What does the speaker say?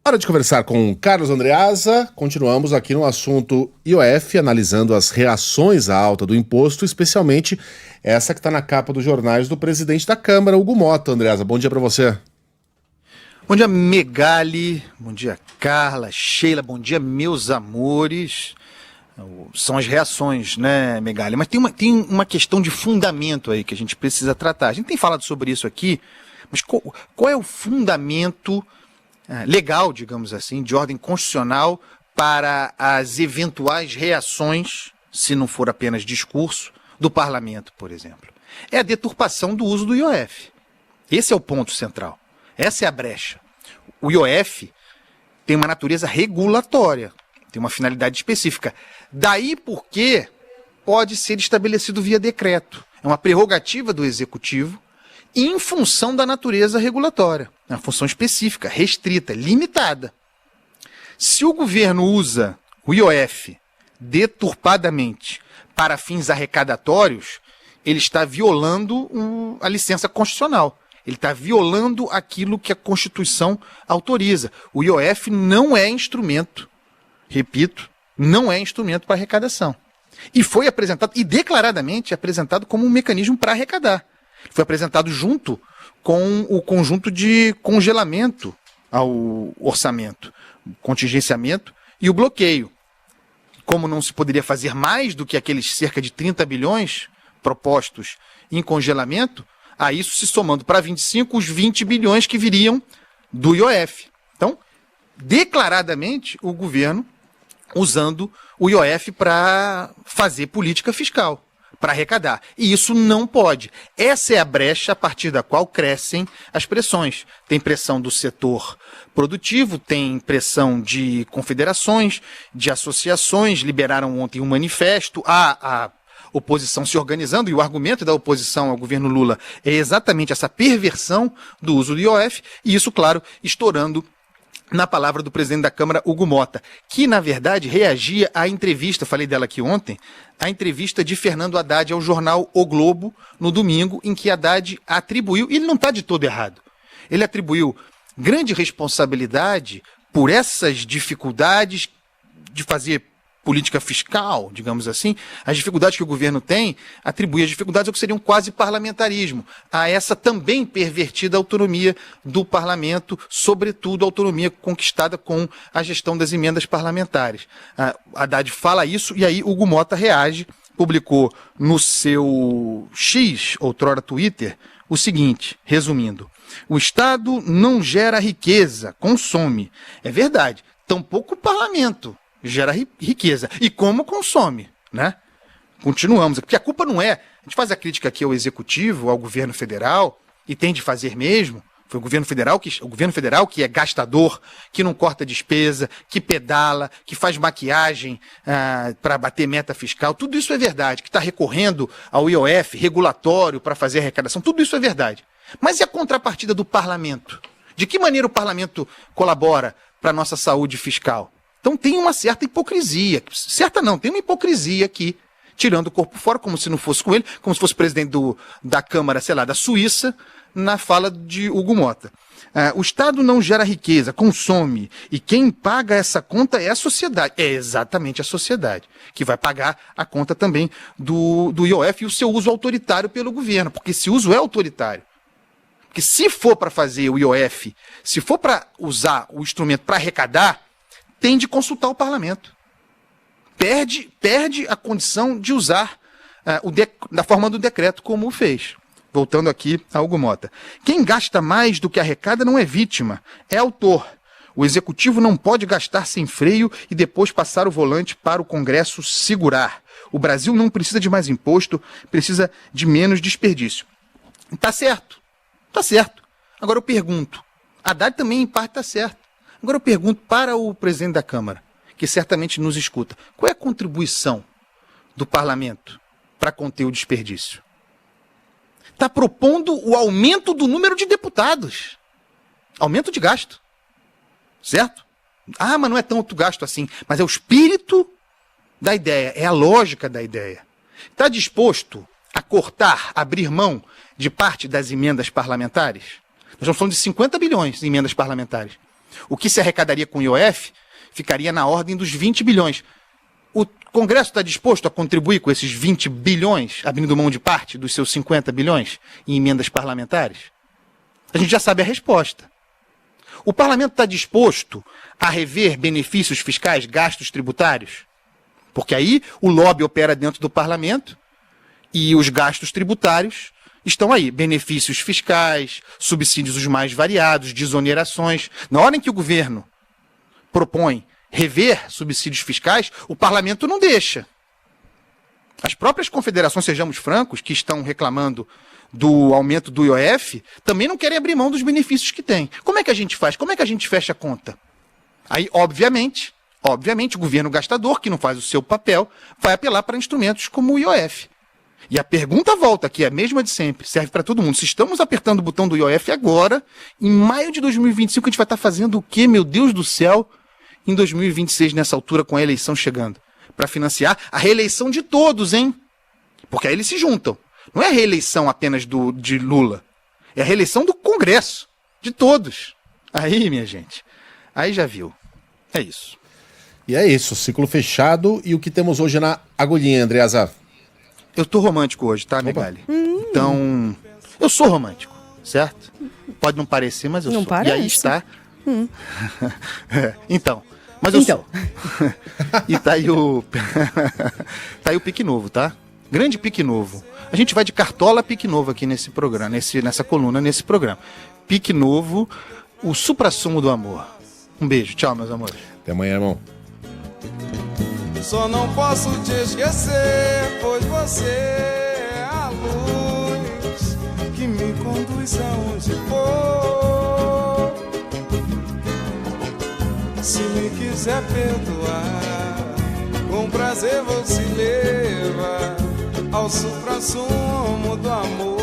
Hora de conversar com Carlos Andreasa. Continuamos aqui no assunto IOF, analisando as reações à alta do imposto, especialmente essa que está na capa dos jornais do presidente da Câmara, Hugo Motta. Andreasa, bom dia para você. Bom dia, Megali. Bom dia, Carla, Sheila. Bom dia, meus amores. São as reações, né, Megali? Mas tem uma questão de fundamento aí que a gente precisa tratar. A gente tem falado sobre isso aqui, mas qual é o fundamento legal, digamos assim, de ordem constitucional para as eventuais reações, se não for apenas discurso, do parlamento, por exemplo? É a deturpação do uso do IOF. Esse é o ponto central. Essa é a brecha. O IOF tem uma natureza regulatória, tem uma finalidade específica. Daí porque pode ser estabelecido via decreto. É uma prerrogativa do Executivo em função da natureza regulatória. É uma função específica, restrita, limitada. Se o governo usa o IOF deturpadamente para fins arrecadatórios, ele está violando a licença constitucional. Ele está violando aquilo que a Constituição autoriza. O IOF não é instrumento, repito, não é instrumento para arrecadação. E foi apresentado, e declaradamente apresentado como um mecanismo para arrecadar. Foi apresentado junto com o conjunto de congelamento ao orçamento, contingenciamento e o bloqueio. Como não se poderia fazer mais do que aqueles cerca de 30 bilhões propostos em congelamento, a isso se somando para 25, os 20 bilhões que viriam do IOF. Então, declaradamente, o governo usando o IOF para fazer política fiscal, para arrecadar. E isso não pode. Essa é a brecha a partir da qual crescem as pressões. Tem pressão do setor produtivo, tem pressão de confederações, de associações, liberaram ontem um manifesto, a oposição se organizando, e o argumento da oposição ao governo Lula é exatamente essa perversão do uso do IOF, e isso, claro, estourando na palavra do presidente da Câmara, Hugo Motta, que, na verdade, reagia à entrevista, falei dela aqui ontem, a entrevista de Fernando Haddad ao jornal O Globo, no domingo, em que Haddad atribuiu, e ele não está de todo errado, ele atribuiu grande responsabilidade por essas dificuldades de fazer política fiscal, digamos assim, as dificuldades que o governo tem, atribui as dificuldades ao que seria um quase parlamentarismo, a essa também pervertida autonomia do parlamento, sobretudo a autonomia conquistada com a gestão das emendas parlamentares. Haddad fala isso e aí Hugo Motta reage, publicou no seu X, outrora Twitter, o seguinte, resumindo: o Estado não gera riqueza, consome. É verdade, tampouco o parlamento gera riqueza. E como consome, né? Continuamos. Porque a culpa não é... A gente faz a crítica aqui ao Executivo, ao governo federal, e tem de fazer mesmo. Foi o governo federal que é gastador, que não corta despesa, que pedala, que faz maquiagem para bater meta fiscal. Tudo isso é verdade. Que está recorrendo ao IOF regulatório para fazer arrecadação. Tudo isso é verdade. Mas e a contrapartida do parlamento? De que maneira o parlamento colabora para a nossa saúde fiscal? Então tem uma certa hipocrisia. Certa não, tem uma hipocrisia aqui, tirando o corpo fora, como se não fosse com ele, como se fosse presidente da Câmara, sei lá, da Suíça, na fala de Hugo Motta. O Estado não gera riqueza, consome, e quem paga essa conta é a sociedade. É exatamente a sociedade, que vai pagar a conta também do IOF e o seu uso autoritário pelo governo, porque esse uso é autoritário. Porque se for para fazer o IOF, se for para usar o instrumento para arrecadar, tem de consultar o parlamento. Perde a condição de usar da forma do decreto, como o fez. Voltando aqui a Hugo Motta. Quem gasta mais do que arrecada não é vítima, é autor. O Executivo não pode gastar sem freio e depois passar o volante para o Congresso segurar. O Brasil não precisa de mais imposto, precisa de menos desperdício. Tá certo. Tá certo. Agora eu pergunto, Haddad também em parte está certo. Agora eu pergunto para o presidente da Câmara, que certamente nos escuta, qual é a contribuição do parlamento para conter o desperdício? Está propondo o aumento do número de deputados. Aumento de gasto. Certo? Mas não é tanto gasto assim. Mas é o espírito da ideia, é a lógica da ideia. Está disposto a cortar, abrir mão de parte das emendas parlamentares? Nós estamos falando de 50 bilhões em emendas parlamentares. O que se arrecadaria com o IOF ficaria na ordem dos 20 bilhões. O Congresso está disposto a contribuir com esses 20 bilhões, abrindo mão de parte dos seus 50 bilhões em emendas parlamentares? A gente já sabe a resposta. O parlamento está disposto a rever benefícios fiscais, gastos tributários? Porque aí o lobby opera dentro do parlamento e os gastos tributários estão aí. Benefícios fiscais, subsídios os mais variados, desonerações. Na hora em que o governo propõe rever subsídios fiscais, o parlamento não deixa. As próprias confederações, sejamos francos, que estão reclamando do aumento do IOF, também não querem abrir mão dos benefícios que têm. Como é que a gente faz? Como é que a gente fecha a conta? Aí, obviamente, o governo gastador, que não faz o seu papel, vai apelar para instrumentos como o IOF. E a pergunta volta, que é a mesma de sempre, serve para todo mundo. Se estamos apertando o botão do IOF agora, em maio de 2025, a gente vai estar fazendo o quê, meu Deus do céu, em 2026, nessa altura, com a eleição chegando? Para financiar a reeleição de todos, hein? Porque aí eles se juntam. Não é a reeleição apenas de Lula. É a reeleição do Congresso. De todos. Aí, minha gente. Aí já viu. É isso. E é isso. Ciclo fechado. E o que temos hoje na agulhinha, Andreasa? Eu tô romântico hoje, tá, Megali? Então, eu sou romântico, certo? Pode não parecer, mas eu não sou. Parece. E aí está. Então. Mas eu sou. E tá aí o. Tá aí o Pique Novo, tá? Grande Pique Novo. A gente vai de Cartola a Pique Novo aqui nesse programa, nessa coluna, nesse programa. Pique Novo, o suprassumo do amor. Um beijo, tchau, meus amores. Até amanhã, irmão. Só não posso te esquecer, pois você é a luz que me conduz aonde for. Se me quiser perdoar, com prazer vou se levar ao suprassumo do amor.